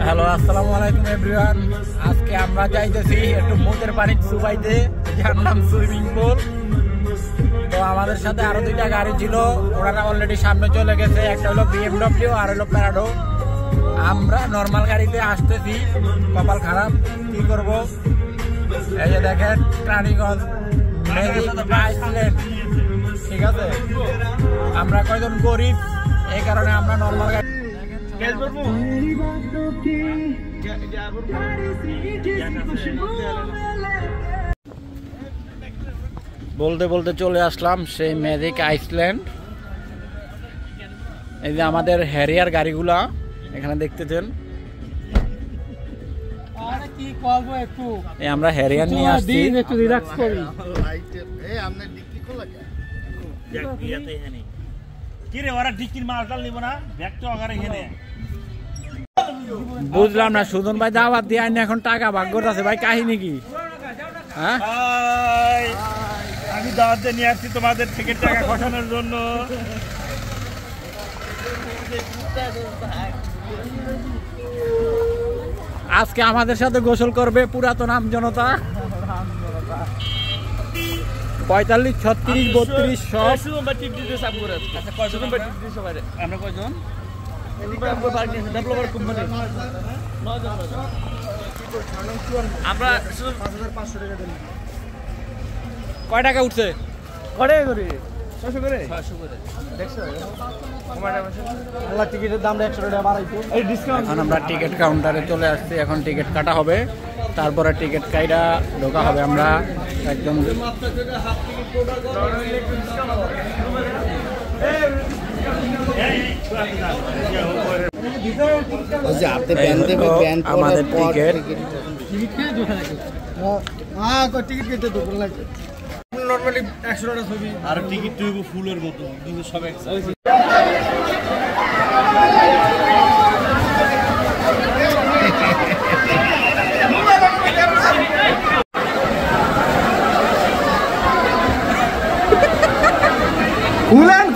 Hello, আসসালামু আলাইকুম everyone. আজকে আমরা যাইতেছি একটু মুতের পানি চুবাইতে, যার নাম সুইমিং পুল। তো আমাদের সাথে আরো দুইটা গাড়ি ছিল, ওরা অলরেডি সামনে চলে গেছে। একটা হলো BMW আর হলো প্যারাডো। আমরা নর্মাল গাড়িতে আসতেছি, কপাল খারাপ, কি করব। এই যে দেখেন রানীগঞ্জ ম্যাজিক আইসল্যান্ড, ঠিক আছে। আমরা কয়জন গরিব, এই কারণে আমরা নর্মাল গাড়ি বলতে বলতে চলে আসলাম সেই ম্যাজিক আইসল্যান্ড। এই যে আমাদের হ্যারিয়ার গাড়িগুলা এখানে দেখতেছেন। আমরা হ্যারিয়ার নিয়ে আসছি। বুঝলাম না, সুজন ভাই দাওয়াত দিয়ে আইনি এখন টাকা ভাগ করতেছে। ভাই কাহিনী কি? হ্যাঁ, আমি দাওয়াত দিয়ে নিয়ে আসছি তোমাদের থেকে টাকা খসানোর জন্য। আজকে আমাদের সাথে গোসল করবে পুরাতন আমজনতা। 45, 36, 32 সব। আমরা কয়জন? আমরা কয় টাকা উঠছে? এখন আমরা টিকিট কাউন্টারে চলে আসছি। এখন টিকিট কাটা হবে, তারপরে টিকিট কাইটা ঢোকা হবে। আমরা একদম আমাদের টিকিট নরমালি 100 টাকা ছবি আর টিকিট তুই ফুলের মতো কিন্তু সব একসাথে। ফুলের